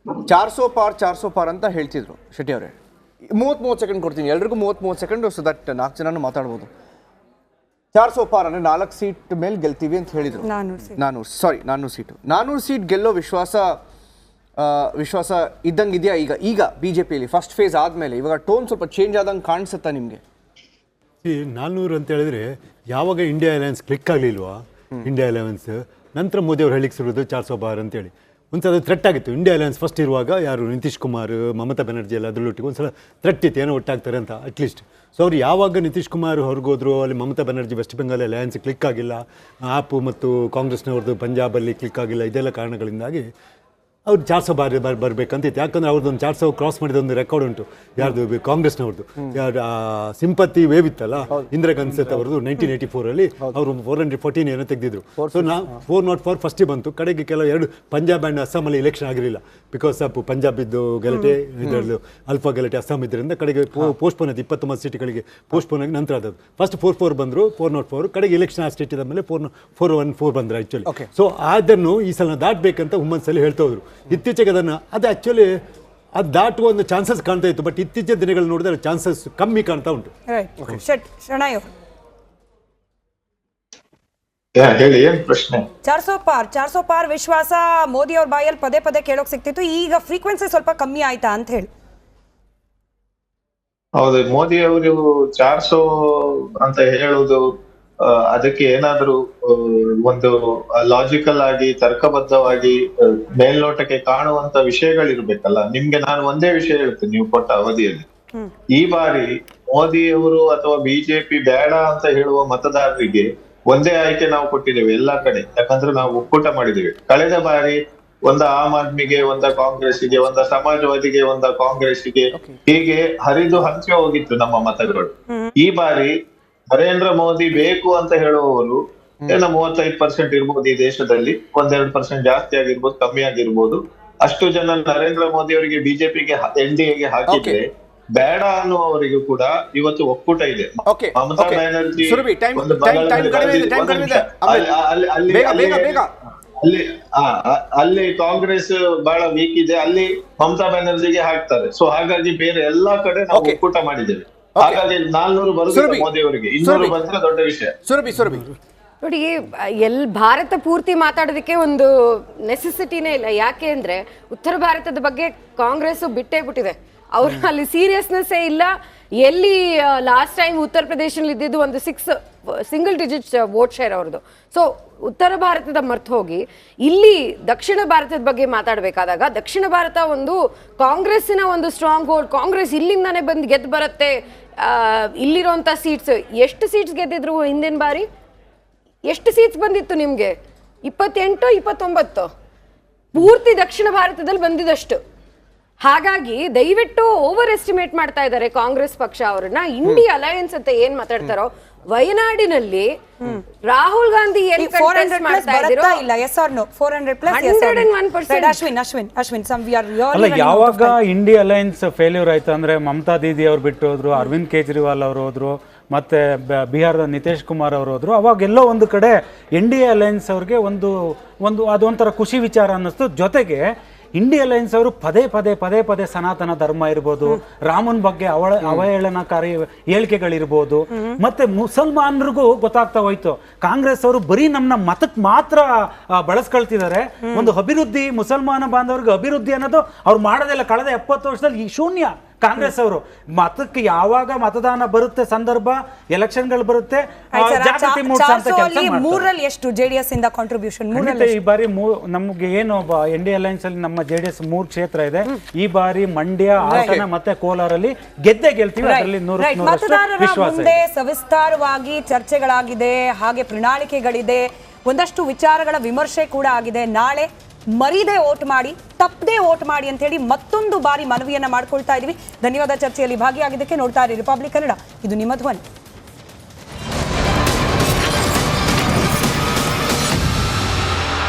400 ಪಾರ್ ಅಂತ ಹೇಳ್ತಿದ್ರು ಶೆಟ್ಟಿ ಅವರೇ. 30 ಸೆಕೆಂಡ್ ಕೊಡ್ತೀನಿ ಎಲ್ರಿಗೂ, 30 ಸೆಕೆಂಡ್, ಸೊ ದಟ್ 4 ಜನನು ಮಾತಾಡ್ಬೋದು. 400 ಪಾರ್ ಅಂದರೆ 4 ಸೀಟ್ ಮೇಲೆ ಗೆಲ್ತೀವಿ ಅಂತ ಹೇಳಿದರು. 400 ಸೀಟು. 400 ಸೀಟ್ ಗೆಲ್ಲೋ ವಿಶ್ವಾಸ ಇದ್ದಂಗೆ ಇದೆಯಾ ಈಗ BJPಯಲ್ಲಿ ಫಸ್ಟ್ ಫೇಸ್ ಆದಮೇಲೆ? ಇವಾಗ ಟೋನ್ ಸ್ವಲ್ಪ ಚೇಂಜ್ ಆದಂಗೆ ಕಾಣಿಸುತ್ತಾ ನಿಮಗೆ? 400 ಅಂತ ಹೇಳಿದ್ರೆ ಯಾವಾಗ ಇಂಡಿಯಾ ಅಲಯನ್ಸ್ ಕ್ಲಿಕ್ ಆಗಲಿಲ್ವಾ, ಇಂಡಿಯಾ ಅಲಯನ್ಸ್ ನಂತರ ಮೋದಿ ಅವ್ರು ಹೇಳಿಕ್ಕೆ ಸಿಗೋದು 400 ಪಾರ್ ಅಂತೇಳಿ. ಒಂದ್ಸಲ ಅದು ಥ್ರೆಟ್ ಆಗಿತ್ತು. ಇಂಡಿಯಾ ಅಲಯನ್ಸ್ ಫಸ್ಟ್ ಇರುವಾಗ ಯಾರು ನಿತೀಶ್ ಕುಮಾರ್, ಮಮತಾ ಬೆನರ್ಜಿ ಎಲ್ಲ ಅದರಲ್ಲೊಟ್ಟಿಗೆ ಒಂದ್ಸಲ ಥ್ರೆಟ್ ಇತ್ತು, ಏನೋ ಒಟ್ಟಾಗ್ತಾರೆ ಅಂತ ಅಟ್ಲೀಸ್ಟ್. ಸೊ ಅವ್ರು ಯಾವಾಗ ನಿತೀಶ್ ಕುಮಾರ್ ಹೊರಗೋದ್ರು, ಅಲ್ಲಿ ಮಮತಾ ಬೆನರ್ಜಿ ವೆಸ್ಟ್ ಬೆಂಗಾಲ್ ಅಲಯನ್ಸ್ ಕ್ಲಿಕ್ ಆಗಿಲ್ಲ, ಆಪ್ ಮತ್ತು ಕಾಂಗ್ರೆಸ್ನವ್ರದ್ದು ಪಂಜಾಬಲ್ಲಿ ಕ್ಲಿಕ್ ಆಗಿಲ್ಲ, ಇದೆಲ್ಲ ಕಾರಣಗಳಿಂದಾಗಿ ಅವ್ರು 400 ಬಾರಿ ಬರಬೇಕಂತಿತ್ತು. ಯಾಕಂದರೆ ಅವ್ರದ್ದೊಂದು 400 ಕ್ರಾಸ್ ಮಾಡಿದ ಒಂದು ರೆಕಾರ್ಡ್ ಉಂಟು, ಯಾರ್ದು ಕಾಂಗ್ರೆಸ್ನವ್ರದ್ದು. ಸಿಂಪತಿ ವೇವ್ ಇತ್ತಲ್ಲ, ಇಂದಿರಾ ಗಾಂಧಿ ಅವರದ್ದು 1984 ಅವರು 414 ಏನೋ ತೆಗೆದಿದ್ರು. ಸೊ 404 ಫಸ್ಟಿಗೆ ಬಂತು. ಕಡೆಗೆ ಕೆಲವು 2 ಪಂಜಾಬ್ ಆ್ಯಂಡ್ ಅಸ್ಸಾಮಲ್ಲಿ ಎಲೆಕ್ಷನ್ ಆಗಿರಲಿಲ್ಲ, ಬಿಕಾಸ್ ಆಫ್ ಪಂಜಾಬ್ ಇದ್ದು ಗಲಾಟೆ, ಇದರದ್ದು ಅಲ್ಫಾ ಗಲಾಟೆ ಅಸ್ಸಾಂ ಇದರಿಂದ ಕಡೆಗೆ ಪೋಸ್ಟ್ಪೋನ್ ಆಯ್ತು. 29 ಸೀಟ್ಗಳಿಗೆ ಪೋಸ್ಟ್ಪೋನ್ ಆಗಿ ನಂತರ ಆದದ್ದು. ಫಸ್ಟ್ 44 ಬಂದರು, 404 ಕಡೆಗೆ ಎಲೆಕ್ಷನ್ ಆ ಸ್ಟೇಟ್ ಇದ್ದಾದಮೇಲೆ 414 ಬಂದರು ಆ್ಯಕ್ಚುಲಿ. ಸೊ ಅದನ್ನು ಈ ಸಲ ದಾಟಬೇಕಂತ ಹುಮ್ಮನ್ಸಲ್ಲಿ ಹೇಳ್ತಾ ಹೋದ್ರು. ಇತ್ತೀಚೆಗೆ ಅದು ಆ್ಯಕ್ಚುಲಿ ಅದು ದಾಟುವ ಒಂದು ಚಾನ್ಸಸ್ ಕಾಣ್ತಾ ಇತ್ತು, ಬಟ್ ಇತ್ತೀಚಿನ ದಿನಗಳು ನೋಡಿದ್ರೆ ಚಾನ್ಸಸ್ ಕಮ್ಮಿ ಕಾಣ್ತಾ ಉಂಟು. ಹೇಳಿ, ಏನ್ ಪ್ರಶ್ನೆ? 400 ಪಾರ್ ವಿಶ್ವಾಸ ಮೋದಿ ಅವ್ರ ಬಾಯಲ್ಲಿ ಪದೇ ಪದೇ ಕೇಳೋಕ್ ಸಿಕ್ತಿತ್ತು, ಈಗ ಫ್ರೀಕ್ವೆನ್ಸಿ ಸ್ವಲ್ಪ ಕಮ್ಮಿ ಆಯ್ತಾ ಅಂತ ಹೇಳಿ. ಹೌದು, ಮೋದಿ ಅವರು 400 ಅಂತ ಹೇಳುವುದು ಅದಕ್ಕೆ ಏನಾದ್ರೂ ಒಂದು ಲಾಜಿಕಲ್ ಆಗಿ ತರ್ಕಬದ್ಧವಾಗಿ ಮೇಲ್ನೋಟಕ್ಕೆ ಕಾಣುವಂತ ವಿಷಯಗಳಿರ್ಬೇಕಲ್ಲ. ನಿಮ್ಗೆ ನಾನು ಒಂದೇ ವಿಷಯ ಹೇಳ್ತೀನಿ, ನೀವು ಕೊಟ್ಟ ಅವಧಿಯಲ್ಲಿ ಈ ಬಾರಿ ಮೋದಿಯವರು ಅಥವಾ ಬಿಜೆಪಿ ಬೇಡ ಅಂತ ಹೇಳುವ ಮತದಾರರಿಗೆ ಒಂದೇ ಆಯ್ಕೆ ನಾವು ಕೊಟ್ಟಿದ್ದೇವೆ ಎಲ್ಲಾ ಕಡೆ. ಯಾಕಂದ್ರೆ ನಾವು ಒಕ್ಕೂಟ ಮಾಡಿದ್ದೇವೆ. ಕಳೆದ ಬಾರಿ ಒಂದ ಆಮ್ ಆದ್ಮಿಗೆ, ಒಂದ ಕಾಂಗ್ರೆಸ್ಗೆ, ಒಂದ ಸಮಾಜವಾದಿಗೆ, ಒಂದ ಕಾಂಗ್ರೆಸ್ಗೆ, ಹೀಗೆ ಹರಿದು ಹಂಚಿ ಹೋಗಿತ್ತು ನಮ್ಮ ಮತಗಳು. ಈ ಬಾರಿ ನರೇಂದ್ರ ಮೋದಿ ಬೇಕು ಅಂತ ಹೇಳುವವರು ಏನೋ 35% ಇರ್ಬೋದು ಈ ದೇಶದಲ್ಲಿ, 1-2% ಜಾಸ್ತಿ ಆಗಿರ್ಬೋದು, ಕಮ್ಮಿ ಆಗಿರ್ಬೋದು. ಅಷ್ಟು ಜನ ನರೇಂದ್ರ ಮೋದಿ ಅವರಿಗೆ, ಬಿಜೆಪಿಗೆ, NDAಗೆ ಹಾಕಿದ್ರೆ ಬೇಡ ಅನ್ನುವವರಿಗೂ ಕೂಡ ಇವತ್ತು ಒಕ್ಕೂಟ ಇದೆ. ಮಮತಾ ಬ್ಯಾನರ್ಜಿ ಅಲ್ಲಿ ಕಾಂಗ್ರೆಸ್ ಬಹಳ ವೀಕ್ ಇದೆ, ಅಲ್ಲಿ ಮಮತಾ ಬ್ಯಾನರ್ಜಿಗೆ ಹಾಕ್ತಾರೆ. ಸೊ ಹಾಗಾಗಿ ಬೇರೆ ಎಲ್ಲಾ ಕಡೆ ನಾವು ಒಕ್ಕೂಟ ಮಾಡಿದ್ದೇವೆ. ಹಾಗಾಗಿ 400 ಬರುದು ಮೋದಿ ಅವರಿಗೆ, 200 ಬಂದ್ರೆ ದೊಡ್ಡ ವಿಷಯ. ನೋಡಿ, ಭಾರತ ಪೂರ್ತಿ ಮಾತಾಡೋದಕ್ಕೆ ಒಂದು ನೆಸೆಸಿಟಿನೇ ಇಲ್ಲ. ಯಾಕೆ ಅಂದ್ರೆ ಉತ್ತರ ಭಾರತದ ಬಗ್ಗೆ ಕಾಂಗ್ರೆಸ್ ಬಿಟ್ಟೇ ಬಿಟ್ಟಿದೆ. ಅವ್ರು ಅಲ್ಲಿ ಸೀರಿಯಸ್ನೆಸ್ಸೇ ಇಲ್ಲ. ಎಲ್ಲಿ ಲಾಸ್ಟ್ ಟೈಮ್ ಉತ್ತರ ಪ್ರದೇಶದಲ್ಲಿ ಇದ್ದಿದ್ದು ಒಂದು ಸಿಂಗಲ್ ಡಿಜಿಟ್ ವೋಟ್ ಶೇರ್ ಅವ್ರದ್ದು. ಸೊ ಉತ್ತರ ಭಾರತದ ಮರ್ತು ಹೋಗಿ ಇಲ್ಲಿ ದಕ್ಷಿಣ ಭಾರತದ ಬಗ್ಗೆ ಮಾತಾಡಬೇಕಾದಾಗ, ದಕ್ಷಿಣ ಭಾರತ ಒಂದು ಕಾಂಗ್ರೆಸ್ಸಿನ ಒಂದು ಸ್ಟ್ರಾಂಗ್ ಹೋಲ್ಡ್. ಕಾಂಗ್ರೆಸ್ ಇಲ್ಲಿಂದಾನೇ ಬಂದು ಗೆದ್ದು ಬರುತ್ತೆ. ಇಲ್ಲಿರೋಂಥ ಸೀಟ್ಸ್, ಎಷ್ಟು ಸೀಟ್ಸ್ ಗೆದ್ದಿದ್ರು ಹಿಂದಿನ ಬಾರಿ? ಎಷ್ಟು ಸೀಟ್ಸ್ ಬಂದಿತ್ತು ನಿಮಗೆ? 28, 29 ಪೂರ್ತಿ ದಕ್ಷಿಣ ಭಾರತದಲ್ಲಿ ಬಂದಿದ್ದಷ್ಟು. ಹಾಗಾಗಿ ದಯವಿಟ್ಟು ಓವರ್ ಎಸ್ಟಿಮೇಟ್ ಮಾಡ್ತಾ ಇದ್ದಾರೆ ಕಾಂಗ್ರೆಸ್ ಪಕ್ಷ ಅವರನ್ನ. ಇಂಡಿಯಾ ಅಲಯನ್ಸ್ ಅಂತ ಏನ್ ಮಾತಾಡ್ತಾರೋ, ವಯನಾಡಿನಲ್ಲಿ ರಾಹುಲ್ ಗಾಂಧಿ ಯಾವಾಗ ಇಂಡಿಯಾ ಅಲಯನ್ಸ್ ಫೇಲ್ಯೂರ್ ಆಯ್ತು ಅಂದ್ರೆ, ಮಮತಾ ದೀದಿ ಅವ್ರು ಬಿಟ್ಟು ಹೋದ್ರು, ಅರವಿಂದ್ ಕೇಜ್ರಿವಾಲ್ ಅವರು ಹೋದ್ರು, ಮತ್ತೆ ಬಿಹಾರದ ನಿತೀಶ್ ಕುಮಾರ್ ಅವರು ಹೋದ್ರು. ಅವಾಗೆಲ್ಲೋ ಒಂದು ಕಡೆ NDA ಅಲಯನ್ಸ್ ಅವ್ರಿಗೆ ಒಂದು ಅದೊಂಥರ ಖುಷಿ ವಿಚಾರ ಅನ್ನಿಸ್ತು. ಜೊತೆಗೆ ಇಂಡಿಯಾ ಅಲಯನ್ಸ್ ಅವರು ಪದೇ ಸನಾತನ ಧರ್ಮ ಇರ್ಬೋದು, ರಾಮನ್ ಬಗ್ಗೆ ಅವಹೇಳನಕಾರಿ ಹೇಳಿಕೆಗಳಿರ್ಬೋದು, ಮತ್ತೆ ಮುಸಲ್ಮಾನರಿಗೂ ಗೊತ್ತಾಗ್ತಾ ಹೋಯ್ತು ಕಾಂಗ್ರೆಸ್ ಅವರು ಬರೀ ನಮ್ಮ ಮತಕ್ಕೆ ಮಾತ್ರ ಬಳಸ್ಕೊಳ್ತಿದ್ದಾರೆ. ಒಂದು ಅಭಿವೃದ್ಧಿ, ಮುಸಲ್ಮಾನ ಬಾಂಧವರಿಗೆ ಅಭಿವೃದ್ಧಿ ಅನ್ನೋದು ಅವ್ರು ಮಾಡೋದಿಲ್ಲ. ಕಳೆದ 70 ವರ್ಷದಲ್ಲಿ ಶೂನ್ಯ. ಕಾಂಗ್ರೆಸ್ ಅವರು ಮತಕ್ಕೆ ಯಾವಾಗ ಮತದಾನ ಬರುತ್ತೆ, ಸಂದರ್ಭ ಎಲೆಕ್ಷನ್ಗಳು ಬರುತ್ತೆ, ಜಾಗೃತಿ ಮೂಡಿಸುವಂತ ಕೆಲಸ ಮಾಡ್ತಾರೆ. ಎಷ್ಟು JDS ಇಂದ ಕಾಂಟ್ರಿಬ್ಯೂಷನ್? ಈ ಬಾರಿ ನಮ್ಗೆ ಏನು NDA ಅಲಯನ್ಸ್ ಅಲ್ಲಿ ನಮ್ಮ JDS 3 ಕ್ಷೇತ್ರ ಇದೆ. ಈ ಬಾರಿ ಮಂಡ್ಯ, ಹಾಸನ ಮತ್ತೆ ಕೋಲಾರಲ್ಲಿ ಗೆಲ್ತೀವಿ. ಅದರಲ್ಲಿ 100% ವಿಶ್ವಾಸ ಇದೆ. ಸವಿಸ್ತಾರವಾಗಿ ಚರ್ಚೆಗಳಾಗಿದೆ, ಹಾಗೆ ಪ್ರಣಾಳಿಕೆಗಳಿದೆ, ಒಂದಷ್ಟು ವಿಚಾರಗಳ ವಿಮರ್ಶೆ ಕೂಡ ಆಗಿದೆ. ನಾಳೆ ಮರೀದೆ ವೋಟ್ ಮಾಡಿ, ತಪ್ಪದೆ ವೋಟ್ ಮಾಡಿ ಅಂತ ಹೇಳಿ ಮತ್ತೊಂದು ಬಾರಿ ಮನವಿಯನ್ನ ಮಾಡ್ಕೊಳ್ತಾ ಇದೀವಿ. ಧನ್ಯವಾದ ಚರ್ಚೆಯಲ್ಲಿ ಭಾಗಿಯಾಗಿದ್ದಕ್ಕೆ. ನೋಡ್ತಾ ಇರಿ ರಿಪಬ್ಲಿಕ್ ಕನ್ನಡ, ಇದು ನಿಮ್ಮ ಧ್ವನಿ.